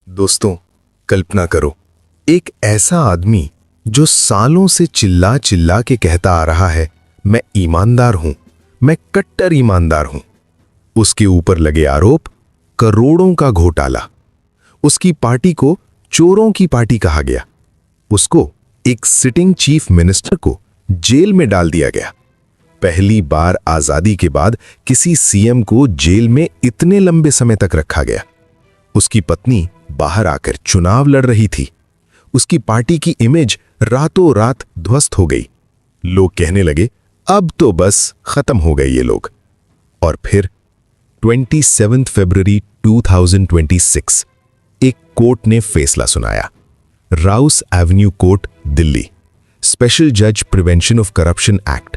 दोस्तों, कल्पना करो, एक ऐसा आदमी जो सालों से चिल्ला चिल्ला के कहता आ रहा है, मैं ईमानदार हूं, मैं कट्टर ईमानदार हूं। उसके ऊपर लगे आरोप, करोड़ों का घोटाला। उसकी पार्टी को चोरों की पार्टी कहा गया। उसको, एक सिटिंग चीफ मिनिस्टर को, जेल में डाल दिया गया। पहली बार आजादी के बाद किसी सीएम को जेल में इतने लंबे समय तक रखा गया। उसकी पत्नी बाहर आकर चुनाव लड़ रही थी। उसकी पार्टी की इमेज रातों रात ध्वस्त हो गई। लोग कहने लगे, अब तो बस खत्म हो गए ये लोग। और फिर 27 फरवरी 2026 एक कोर्ट ने फैसला सुनाया। Rouse Avenue court, Delhi. Special जज prevention of corruption act,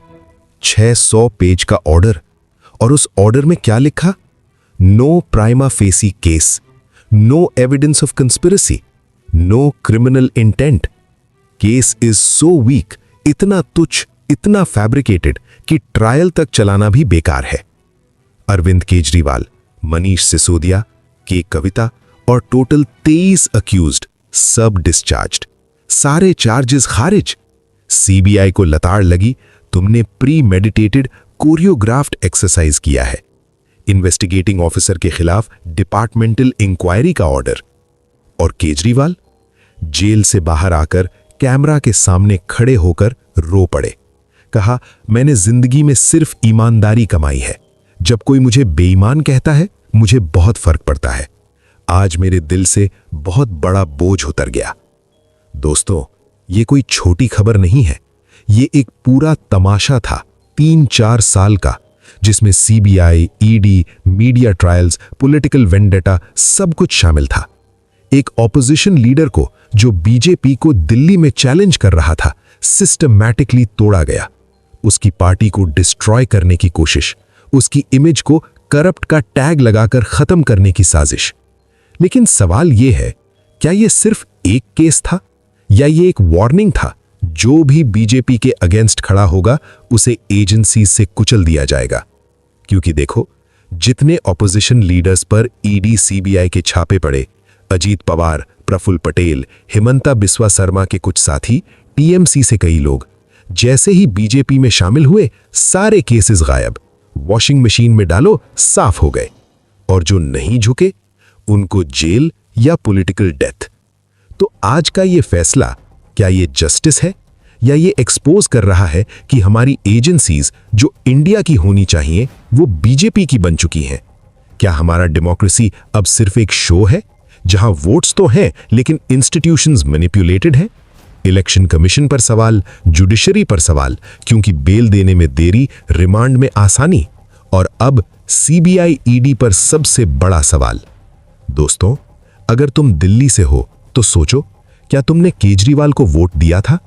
600 page का ऑर्डर। और उस ऑर्डर में क्या लिखा? No prima facie case, no evidence of conspiracy, no criminal intent. Case is so weak, इतना तुच्छ, इतना फैब्रिकेटेड कि ट्रायल तक चलाना भी बेकार है। अरविंद केजरीवाल, मनीष सिसोदिया, के कविता और टोटल 23 अक्यूज्ड, सब डिस्चार्ज्ड। सारे चार्जेस खारिज। सीबीआई को लताड़ लगी, तुमने प्री मेडिटेटेड कोरियोग्राफ्ड एक्सरसाइज किया है। इन्वेस्टिगेटिंग ऑफिसर के खिलाफ डिपार्टमेंटल इंक्वायरी का ऑर्डर। और केजरीवाल जेल से बाहर आकर कैमरा के सामने खड़े होकर रो पड़े। कहा, मैंने जिंदगी में सिर्फ ईमानदारी कमाई है। जब कोई मुझे बेईमान कहता है, मुझे बहुत फर्क पड़ता है। आज मेरे दिल से बहुत बड़ा बोझ उतर गया। दोस्तों, ये कोई छोटी खबर नहीं है। ये एक पूरा तमाशा था, 3-4 साल का, जिसमें CBI, ED, media trials, political vendetta सब कुछ शामिल था। एक ऑपोजिशन लीडर को, जो बीजेपी को दिल्ली में चैलेंज कर रहा था, सिस्टमैटिकली तोड़ा गया। उसकी पार्टी को डिस्ट्रॉय करने की कोशिश, उसकी इमेज को करप्ट का टैग लगाकर खत्म करने की साजिश। लेकिन सवाल यह है, क्या यह सिर्फ एक केस था या यह एक वार्निंग था? जो भी बीजेपी के अगेंस्ट खड़ा होगा, उसे एजेंसी से कुचल दिया जाएगा। क्योंकि देखो, जितने ऑपोजिशन लीडर्स पर ईडी, सीबीआई के छापे पड़े, अजीत पवार, प्रफुल्ल पटेल, हिमंता बिस्वा शर्मा के कुछ साथी, टीएमसी से कई लोग, जैसे ही बीजेपी में शामिल हुए, सारे केसेस गायब। वॉशिंग मशीन में डालो, साफ हो गए। और जो नहीं झुके, उनको जेल या पॉलिटिकल डेथ। तो आज का ये फैसला, क्या ये जस्टिस है या ये एक्सपोज कर रहा है कि हमारी एजेंसीज जो इंडिया की होनी चाहिए, वो बीजेपी की बन चुकी हैं? क्या हमारा डेमोक्रेसी अब सिर्फ एक शो है, जहां वोट्स तो हैं लेकिन इंस्टीट्यूशंस मैनिपुलेटेड हैं? इलेक्शन कमीशन पर सवाल, जुडिशरी पर सवाल, क्योंकि बेल देने में देरी, रिमांड में आसानी, और अब सीबीआई, ईडी पर सबसे बड़ा सवाल। दोस्तों, अगर तुम दिल्ली से हो तो सोचो, क्या तुमने केजरीवाल को वोट दिया था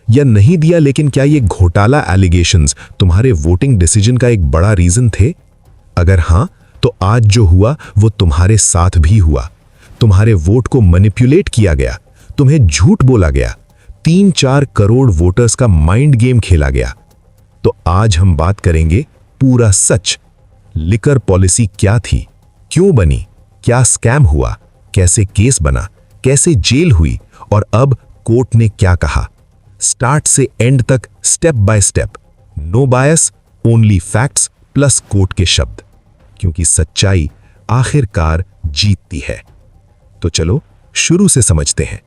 या नहीं दिया? लेकिन क्या ये घोटाला एलिगेशंस तुम्हारे वोटिंग डिसीजन का एक बड़ा रीजन थे? अगर हां, तो आज जो हुआ वो तुम्हारे साथ भी हुआ। तुम्हारे वोट को मैनिपुलेट किया गया, तुम्हें झूठ बोला गया, 3-4 करोड़ वोटर्स का माइंड गेम खेला गया। तो आज हम बात करेंगे पूरा सच। लिकर पॉलिसी क्या थी, क्यों बनी, क्या स्कैम हुआ, कैसे केस बना, कैसे जेल हुई, और अब कोर्ट ने क्या कहा। स्टार्ट से एंड तक, step by step. No bias, only facts plus court के शब्द, क्योंकि सच्चाई आखिरकार जीतती है। तो चलो शुरू से समझते हैं।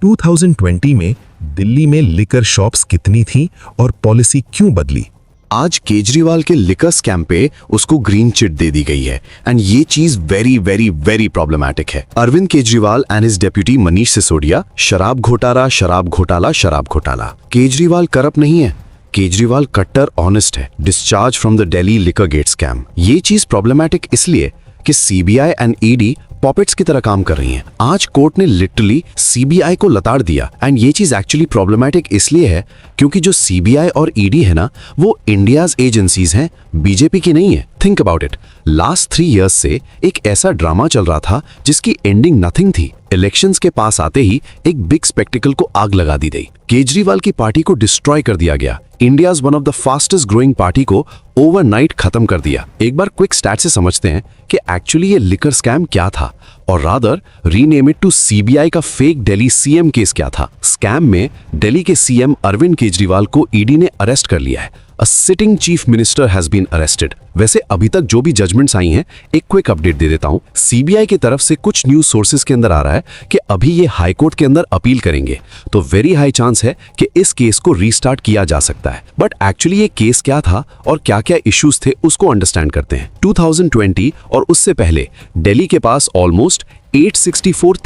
2020 में दिल्ली में लिकर शॉप्स कितनी थी और पॉलिसी क्यों बदली? आज केजरीवाल के लिकर स्कैम पे उसको ग्रीन चिट दे दी गई है, एंड ये चीज वेरी वेरी वेरी प्रॉब्लमैटिक है। Arvind Kejriwal and his deputy Manish Sisodia, शराब घोटाला, शराब घोटाला, शराब घोटाला। केजरीवाल करप्ट नहीं है, केजरीवाल कट्टर ऑनेस्ट है। Discharge from the Delhi liquor gate scam. ये चीज प्रॉब्लमैटिक इसलिए कि सीबीआई एंड ईडी पॉपेट्स की तरह काम कर रही हैं। आज कोर्ट ने लिटरली सीबीआई को लताड़ दिया, एंड ये चीज एक्चुअली प्रॉब्लमैटिक इसलिए है क्योंकि जो सीबीआई और ईडी है ना, वो इंडियाज एजेंसीज हैं, बीजेपी की नहीं है। Think about it. Last 3 years से एक ऐसा ड्रामा चल रहा था जिसकी एंडिंग नथिंग थी। इलेक्शंस के पास आते ही एक बिग स्पेक्टिकल को आग लगा दी गई। केजरीवाल की पार्टी को डिस्ट्रॉय कर दिया गया। India's one of the fastest growing party को ओवरनाइट खत्म कर दिया। एक बार क्विक स्टैट से समझते हैं कि एक्चुअली ये लिकर स्कैम क्या था। और rather rename it to CBI का फेक दिल्ली सीएम केस क्या था। स्कैम में दिल्ली के सीएम अरविंद केजरीवाल को ईडी ने अरेस्ट कर लिया है। A sitting chief minister has been arrested। वैसे अभी तक जो भी जजमेंट्स आई हैं, एक क्विक अपडेट दे देता हूं। सीबीआई की तरफ से कुछ न्यूज सोर्सेज के अंदर आ रहा है कि अभी ये हाई कोर्ट के अंदर अपील करेंगे, तो वेरी हाई चांस है कि इस केस को रीस्टार्ट किया जा सकता है। बट एक्चुअली ये केस क्या था और क्या क्या इश्यूज थे उसको अंडरस्टैंड करते हैं। 2020 और उससे पहले दिल्ली के पास ऑलमोस्ट 864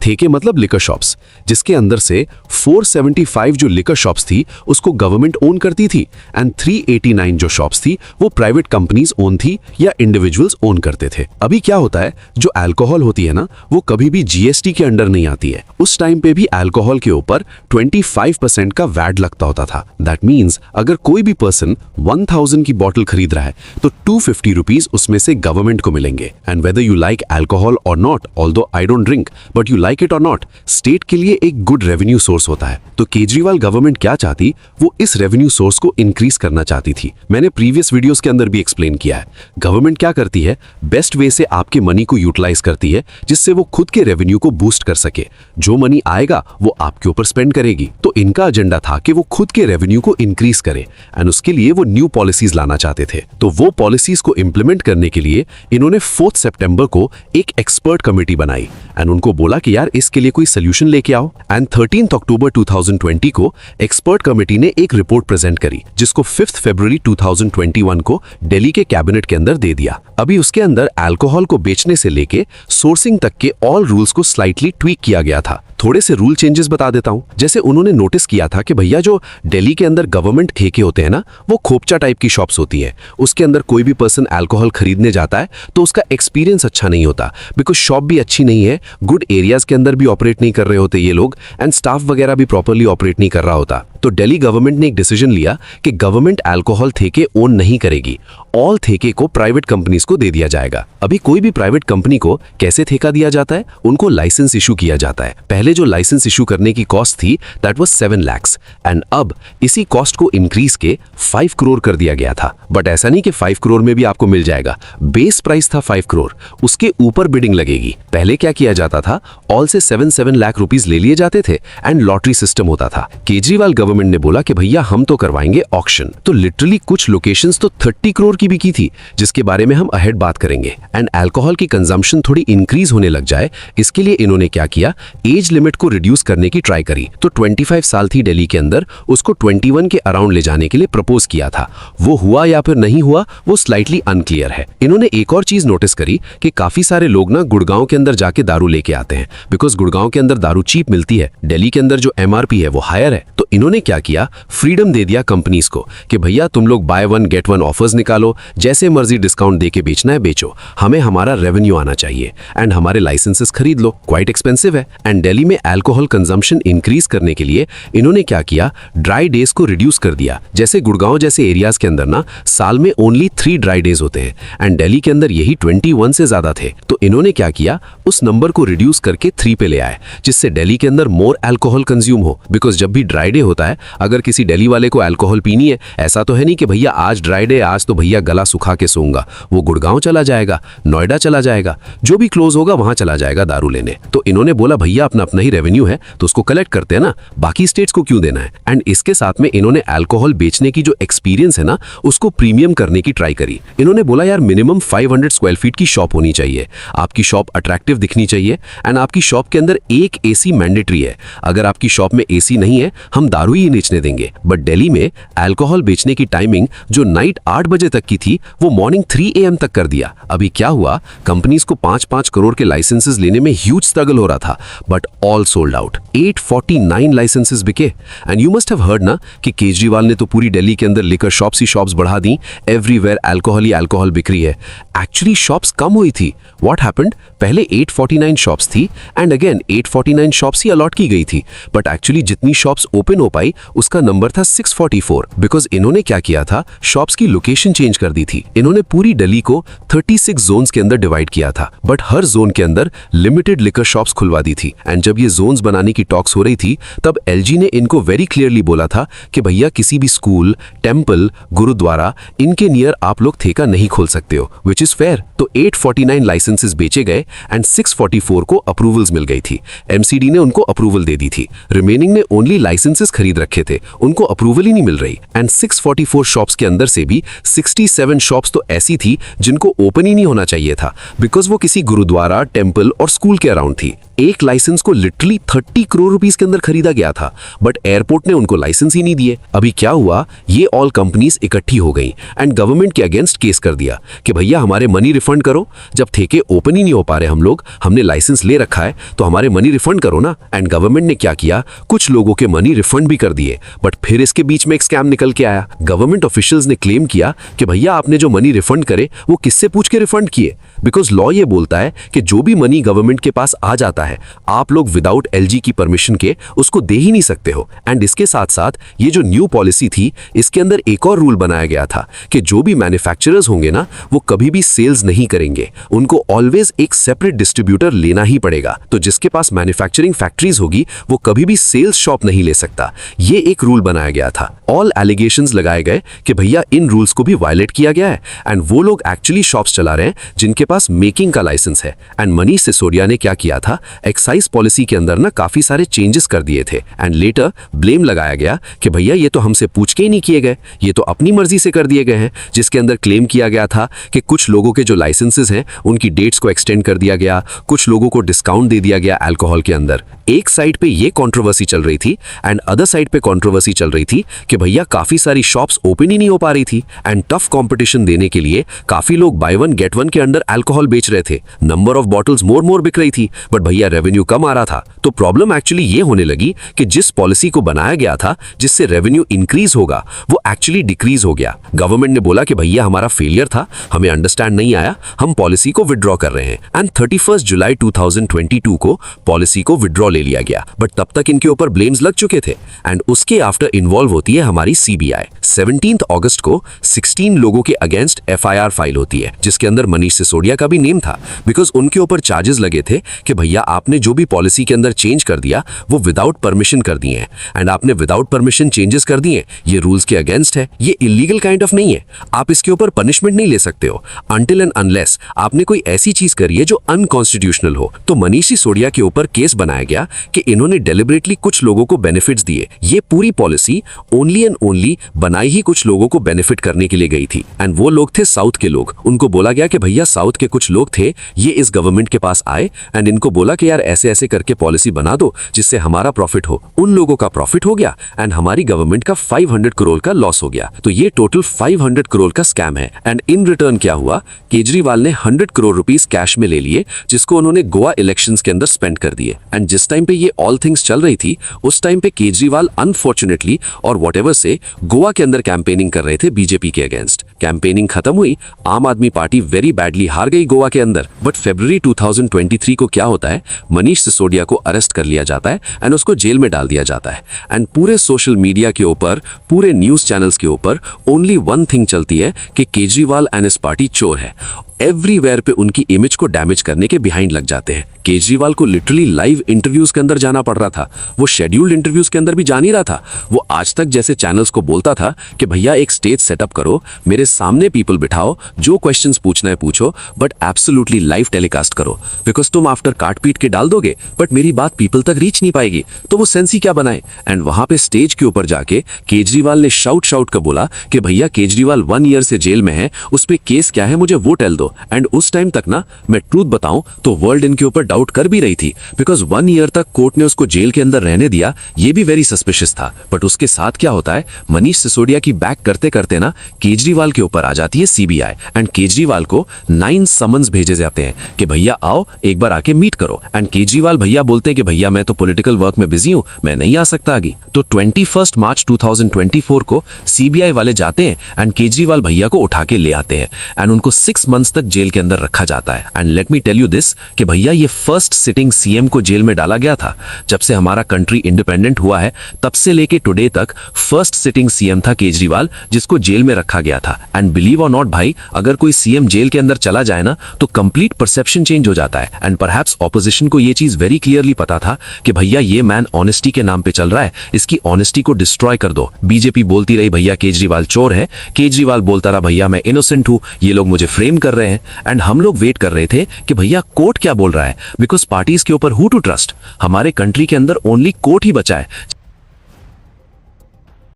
ठेके मतलब लिकर शॉप्स, जिसके अंदर से 475 जो लिकर शॉप्स थी उसको गवर्नमेंट ओन करती थी एंड 389 जो शॉप्स थी वो प्राइवेट कंपनीज ओन थी या इंडिविजुअल्स ओन करते थे। अभी क्या होता है, जो अल्कोहल होती है ना वो कभी भी जीएसटी के अंडर नहीं आती है। उस टाइम पे भी अल्कोहल के ऊपर 25% का वैट लगता होता था। दैट मीन्स अगर कोई भी पर्सन 1000 की बॉटल खरीद रहा है तो 250 रुपीज उसमें से गवर्नमेंट को मिलेंगे। And whether you like alcohol और not, although I don't drink, but you like it or not, state के लिए एक गुड रेवेन्यू सोर्स होता है। तो केजरीवाल गवर्नमेंट क्या चाहती, वो इस रेवेन्यू सोर्स को इंक्रीज करना चाहती थी। मैंने प्रीवियस वीडियोस के अंदर भी एक्सप्लेन किया है। गवर्नमेंट क्या करती है, बेस्ट वे से आपके मनी को यूटिलाइज करती है जिससे वो खुद के रेवेन्यू को बूस्ट कर सके। जो मनी आएगा वो आपके ऊपर स्पेंड करेगी। तो इनका एजेंडा था कि वो खुद के रेवेन्यू को इंक्रीज करे एंड उसके लिए वो न्यू पॉलिसीज लाना चाहते थे। तो वो पॉलिसीज को इंप्लीमेंट करने के लिए इन्होंने 4 सितंबर को एक एक्सपर्ट कमेटी बनाई एंड उनको बोला कि यार इसके लिए कोई सोल्यूशन लेके आओ। एंड 13 अक्टूबर 2020 को एक्सपर्ट कमेटी ने एक रिपोर्ट प्रेजेंट करी जिसको 5 फरवरी 2021 को दिल्ली के कैबिनेट के अंदर दे दिया। अभी उसके अंदर अल्कोहल को बेचने से लेके सोर्सिंग तक के ऑल रूल्स को स्लाइटली ट्वीक किया गया था। थोड़े से रूल चेंजेस बता देता हूं। जैसे उन्होंने नोटिस किया था कि भैया जो दिल्ली के अंदर गवर्नमेंट ठेके होते हैं ना वो खोपचा टाइप की शॉप्स होती है। उसके अंदर कोई भी पर्सन अल्कोहल खरीदने जाता है तो उसका एक्सपीरियंस अच्छा नहीं होता, बिकॉज शॉप भी अच्छी नहीं है, गुड एरियाज के अंदर भी ऑपरेट नहीं कर रहे होते ये लोग एंड स्टाफ वगैरह भी प्रॉपरली ऑपरेट नहीं कर रहा होता। तो दिल्ली गवर्नमेंट ने एक डिसीजन लिया कि गवर्नमेंट अल्कोहल ठेके ओन नहीं करेगी, ऑल ठेके को प्राइवेट कंपनीज को दे दिया जाएगा। अभी कोई भी प्राइवेट कंपनी को कैसे ठेका दिया जाता है, उनको लाइसेंस इशू किया जाता है। पहले जो लाइसेंस इशू करने की कॉस्ट थी दैट वाज 7 लाख एंड अब इसी कॉस्ट को इंक्रीज के 5 करोड़ कर दिया गया था। बट ऐसा नहीं कि 5 करोड़ में भी आपको मिल जाएगा, बेस प्राइस था 5 करोड़, उसके ऊपर बिडिंग लगेगी। पहले क्या किया जाता था, ऑल से 7 लाख रुपीस ले लिए जाते थे एंड लॉटरी सिस्टम होता था। केजरीवाल गवर्नमेंट ने बोला कि भैया हम तो करवाएंगे ऑक्शन। तो लिटरली कुछ लोकेशंस तो 30 करोड़ की भी की थी, जिसके बारे में हम अहेड बात करेंगे। एंड अल्कोहल की कंजम्पशन थोड़ी इंक्रीज होने लग जाए, इसके लिए इन्होंने क्या किया, एज लिमिट को रिड्यूस करने की ट्राई करी। तो 25 साल थी दिल्ली के अंदर, उसको 21 के अराउंड ले जाने के लिए प्रपोज किया था। वो हुआ या फिर नहीं हुआ वो स्लाइटली अनक्लियर है। इन्होंने एक और चीज नोटिस करी कि काफी सारे लोग ना गुड़गांव के अंदर जाके दारू लेके आते हैं, बिकॉज गुड़गांव के अंदर दारू चीप मिलती है, दिल्ली के अंदर जो MRP है वो हायर है। तो इन्होंने क्या किया, फ्रीडम दे दिया कंपनीज को कि भैया तुम लोग बाय 1 गेट 1 ऑफर्स निकालो, जैसे मर्जी डिस्काउंट देके बेचना है बेचो, हमें हमारा रेवेन्यू आना चाहिए एंड हमारे लाइसेंसेस खरीद लो, क्वाइट एक्सपेंसिव है। एंड दिल्ली में अल्कोहल कंजम्पशन इंक्रीज करने के लिए इन्होंने क्या किया, ड्राई डेज को रिड्यूस कर दिया। जैसे गुड़गांव जैसे एरियाज के अंदर ना साल में ओनली 3 ड्राई डेज होते हैं एंड दिल्ली के अंदर यही 21 से ज्यादा थे। तो इन्होंने क्या किया, उस नंबर को रिड्यूस करके 3 पे ले आए, जिससे दिल्ली के अंदर मोर अल्कोहल कंज्यूम हो। बिकॉज जब भी ड्राई डे होता है, अगर किसी दिल्ली वाले को अल्कोहल पीनी है, ऐसा तो है नहीं कि भैया आज ड्राई डे, आज तो भैया गला सुखा के सोऊंगा, वो गुड़गांव चला जाएगा, नोएडा चला जाएगा, जो भी क्लोज होगा वहां चला जाएगा दारू लेने। तो इन्होंने बोला भैया अपना अपना ही रेवेन्यू है तो उसको कलेक्ट करते हैं ना, बाकी स्टेट्स को क्यों देना है। एंड इसके साथ में इन्होंने अल्कोहल बेचने की जो एक्सपीरियंस है ना उसको प्रीमियम करने की ट्राई करी। इन्होंने बोला यार मिनिमम 500 स्क्वायर फीट की शॉप होनी चाहिए, आपकी शॉप अट्रैक्टिव दिखनी चाहिए एंड आपकी शॉप के अंदर एक AC मैंडेटरी है। अगर आपकी शॉप में AC नहीं है हम दारू ही बेचने देंगे। बट दिल्ली में अल्कोहल बेचने की टाइमिंग जो नाइट 8 बजे तक की थी वो मॉर्निंग 3 AM तक कर दिया। अभी क्या हुआ, कंपनीज को 5-5 करोड़ के लाइसेंसेस लेने में ह्यूज स्ट्रगल हो रहा था, but all sold out. 849 licences बिके। And you must have heard ना कि केजरीवाल ने तो पूरी दिल्ली के अंदर लिकर शॉप्स ही शॉप्स बढ़ा दी, एवरीवेयर अल्कोहल ही अल्कोहल बिक रही है। एक्चुअली शॉप्स कम हुई थी। व्हाट हैपेंड, पहले 849 शॉप्स थी एंड अगेन 849 शॉप्स ही अलॉट की गई थी, बट एक्चुअली जितनी शॉप्स ओपन हो पाई आई उसका नंबर था 644 बिकॉज इन्होंने क्या किया था, शॉप्स की लोकेशन चेंज कर दी थी। इन्होंने पूरी दिल्ली को 36 जोन्स के अंदर डिवाइड किया था, बट हर जोन के अंदर लिमिटेड लिकर शॉप्स खुलवा दी थी। एंड जब ये जोन्स बनाने की टॉक्स हो रही थी तब एलजी ने इनको वेरी क्लियरली बोला था कि भैया किसी भी स्कूल, टेम्पल, गुरुद्वारा इनके नियर आप लोग ठेका नहीं खोल सकते हो, विच इज फेयर। तो 849 लाइसेंसेस बेचे गए एंड 644 को अप्रूवल्स मिल गई थी। एमसीडी ने उनको अप्रूवल दे दी थी। रिमेनिंग ने ओनली लाइसेंसेस खरीद रखे थे, उनको अप्रूवल ही नहीं मिल रही। एंड 644 शॉप्स के अंदर से भी 67 शॉप्स तो ऐसी थी जिनको ओपन ही नहीं होना चाहिए था बिकॉज वो किसी गुरुद्वारा, टेम्पल और स्कूल के अराउंड थी। एक लाइसेंस को लिटरली 30 करोड़ रुपीस के अंदर खरीदा गया था, बट एयरपोर्ट ने उनको लाइसेंस ही नहीं दिए। अभी क्या हुआ, ये ऑल कंपनीज इकट्ठी हो गई एंड गवर्नमेंट के अगेंस्ट केस कर दिया कि भैया हमारे मनी रिफंड करो। जब ठेके ओपन ही नहीं हो पा रहे हम लोग, हमने लाइसेंस ले रखा है तो हमारे मनी रिफंड करो ना। एंड गवर्नमेंट ने क्या किया, कुछ लोगों के मनी रिफंड भी कर दिए। बट फिर इसके बीच में एक स्कैम निकल के आया। गवर्नमेंट ऑफिशियल्स ने क्लेम किया कि भैया आपने जो मनी रिफंड करे वो किससे पूछ के रिफंड किए, बिकॉज लॉ ये बोलता है कि जो भी मनी गवर्नमेंट के पास आ जाता है आप लोग विदाउट एलजी की परमिशन के उसको दे ही नहीं सकते हो। एंड इसके साथ साथ ये जो न्यू पॉलिसी थी इसके अंदर एक और रूल बनाया गया था कि जो भी मैन्युफैक्चरर्स होंगे ना वो कभी भी सेल्स नहीं करेंगे, उनको ऑलवेज एक सेपरेट डिस्ट्रीब्यूटर लेना ही पड़ेगा। तो जिसके पास मैन्युफैक्चरिंग फैक्ट्रीज होगी वो कभी भी सेल्स शॉप नहीं ले सकता। ये एक रूल बनाया गया था। ऑल एलिगेशंस लगाए गए कि भैया इन रूल्स को भी वायलेट किया गया है एंड वो लोग एक्चुअली शॉप्स चला रहे हैं जिनके पास मेकिंग का लाइसेंस है। एंड मनीष सिसोदिया ने क्या किया था, एक्साइज पॉलिसी के अंदर ना काफी सारे चेंजेस कर दिए थे एंड लेटर ब्लेम लगाया गया कि भैया ये तो हमसे पूछ के ही नहीं किए गए, ये तो अपनी मर्जी से कर दिए गए हैं। जिसके अंदर क्लेम किया गया था कि कुछ लोगों के जो लाइसेंसेस हैं उनकी डेट्स को एक्सटेंड कर दिया गया, कुछ लोगों को डिस्काउंट दे दिया गया अल्कोहल के अंदर। एक साइड पे ये कंट्रोवर्सी चल रही थी एंड अदर साइड पे कंट्रोवर्सी चल रही थी कि भैया काफी सारी शॉप्स ओपन ही नहीं हो पा रही थी एंड टफ कंपटीशन देने के लिए काफी लोग बाय वन गेट वन के अंडर अल्कोहल बेच रहे थे। नंबर ऑफ बॉटल्स मोर बिक रही थी बट भैया रेवेन्यू कम आ रहा था। तो प्रॉब्लम एक्चुअली ये होने लगी कि जिस पॉलिसी को बनाया गया था जिससे रेवेन्यू इंक्रीज होगा वो एक्चुअली डिक्रीज हो गया। गवर्नमेंट ने बोला कि भैया हमारा फेलियर था, हमें अंडरस्टैंड नहीं आया, हम पॉलिसी को विड्रॉ कर रहे हैं। एंड 31 जुलाई 2022 को पॉलिसी को विड्रॉ ले लिया गया, बट तब तक इनके ऊपर ब्लेम्स लग चुके थे एंड उसके आफ्टर इन्वॉल्व होती है हमारी सीबीआई। 17 अगस्त को 16 लोगों के अगेंस्ट एफआईआर फाइल होती है जिसके अंदर मनीष सिसोदिया का भी नेम था बिकॉज उनके ऊपर चार्जेस लगे थे कि भैया आपने जो भी पॉलिसी के अंदर चेंज कर दिया वो विदाउट परमिशन कर दिए हैं एंड आपने विदाउट परमिशन चेंजेस कर दिए, ये रूल्स के अगेंस्ट है, ये इलीगल काइंड ऑफ नहीं है, आप इसके ऊपर पनिशमेंट नहीं ले सकते हो अनटिल एंड अनलेस आपने कोई ऐसी चीज करी है जो अनकॉन्स्टिट्यूशनल हो। तो मनीष सिसोदिया के ऊपर केस बनाया गया कि इन्होंने डेलिबरेटली कुछ लोगों को बेनिफिट्स दिए। ये पूरी पॉलिसी ओनली एंड ओनली बनाई ही कुछ लोगों को बेनिफिट करने के लिए गई थी एंड वो लोग थे साउथ के लोग। उनको बोला गया कि भैया साउथ के कुछ लोग थे ये इस गवर्नमेंट के पास आए एंड इनको बोला कि यार ऐसे ऐसे करके पॉलिसी बना दो जिससे हमारा प्रॉफिट हो। उन लोगों का प्रॉफिट हो गया एंड हमारी गवर्नमेंट का 500 करोड़ का लॉस हो गया। तो ये टोटल 500 करोड़ का स्कैम है एंड इन रिटर्न क्या हुआ, केजरीवाल ने 100 करोड़ रुपीस कैश में ले लिए जिसको उन्होंने गोवा इलेक्शंस के अंदर स्पेंड कर दिए। एंड जिस टाइम पे ये ऑल थिंग्स चल रही थी उस टाइम पे केजरीवाल अनफॉर्चुनेटली और व्हाटएवर से गोवा के अंदर कैंपेनिंग कर रहे थे बीजेपी के अगेंस्ट। कैंपेनिंग खत्म हुई, आम आदमी पार्टी वेरी बैडली हार गई गोवा के अंदर। बट फरवरी 2023 को क्या होता है, मनीष सिसोदिया को अरेस्ट कर लिया जाता है एंड उसको जेल में डाल दिया जाता है एंड पूरे सोशल मीडिया के ऊपर, पूरे न्यूज चैनल्स के ऊपर ओनली वन थिंग चलती है कि केजरीवाल एंड हिज पार्टी चोर है। एवरीवेयर पे उनकी इमेज को डैमेज करने के बिहाइंड लग जाते हैं। केजरीवाल को लिटरली लाइव इंटरव्यूज के अंदर जाना पड़ रहा था, वो शेड्यूल्ड इंटरव्यूज के अंदर भी जा नहीं रहा था। वो आज तक जैसे चैनल्स को बोलता था कि भैया एक स्टेज सेटअप करो, मेरे सामने पीपल बिठाओ, जो क्वेश्चंस पूछना है पूछो बट एब्सोल्युटली लाइव टेलीकास्ट करो बिकॉज तुम आफ्टर काट पीट के डाल दोगे बट मेरी बात पीपल तक रीच नहीं पाएगी तो वो सेंस ही क्या बनाए। एंड वहां पे स्टेज के ऊपर जाके केजरीवाल ने शाउट कर बोला कि भैया केजरीवाल 1 ईयर से जेल में है, उस पे केस क्या है मुझे वो टेल दो। एंड उस टाइम तक ना मैं ट्रूथ बताऊं तो वर्ल्ड इनके ऊपर डाउट कर भी रही थी बिकॉज 1 ईयर तक कोर्ट ने उसको जेल के अंदर रहने दिया, ये भी वेरी सस्पिशियस था। बट उसके साथ क्या होता है, मनीष सिसोदिया की बैक करते करते ना केजरीवाल के ऊपर आ जाती है सीबीआई एंड केजरीवाल को 9 समन्स भेजे जाते हैं कि भैया आओ एक बार आके मीट करो। एंड केजरीवाल भैया बोलते हैं कि भैया मैं तो पॉलिटिकल वर्क में बिजी हूं, मैं नहीं आ सकता आगे। तो 21 मार्च 2024 को सीबीआई वाले जाते हैं एंड केजरीवाल भैया को उठा के ले आते हैं एंड उनको 6 मंथ्स तक जेल के अंदर रखा जाता है। And let me tell you this कि भैया ये फर्स्ट सिटिंग सीएम को जेल में डाला गया था। जब से हमारा कंट्री इंडिपेंडेंट हुआ है तब से लेके टुडे तक फर्स्ट सिटिंग सीएम था केजरीवाल, जिसको जेल में रखा गया था। एंड बिलीव और नॉट भाई, अगर कोई सीएम जेल के अंदर चला जाए ना तो कंप्लीट परसेप्शन चेंज हो जाता है। एंड परहैप्स ऑपोजिशन को ये चीज वेरी क्लियरली पता था कि भैया ये मैन ऑनेस्टी के नाम पे चल रहा है, इसकी ऑनेस्टी को डिस्ट्रॉय कर दो। बीजेपी बोलती रही भैया केजरीवाल चोर है, केजरीवाल बोलता रहा भैया मैं इनोसेंट हूं, ये लोग मुझे फ्रेम कर रहे हैं। एंड हम लोग वेट कर रहे थे कि भैया कोर्ट क्या बोल रहा है, बिकॉज पार्टीज के ऊपर हु टू ट्रस्ट। हमारे कंट्री के अंदर ओनली कोर्ट ही बचा है